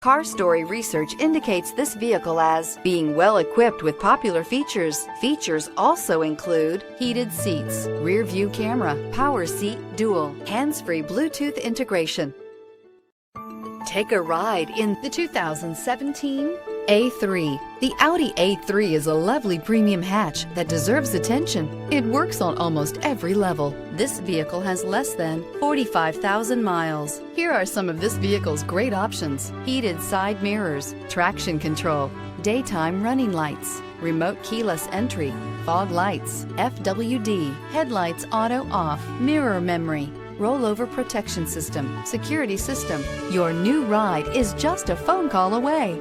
Car Story research indicates this vehicle as being well equipped with popular features. Features also include heated seats, rear view camera, power seat dual, hands-free Bluetooth integration. Take a ride in the 2017 A3. The Audi A3 is a lovely premium hatch that deserves attention. It works on almost every level. This vehicle has less than 45,000 miles. Here are some of this vehicle's great options: heated side mirrors, traction control, daytime running lights, remote keyless entry, fog lights, FWD, headlights auto off, mirror memory, rollover protection system, security system. Your new ride is just a phone call away.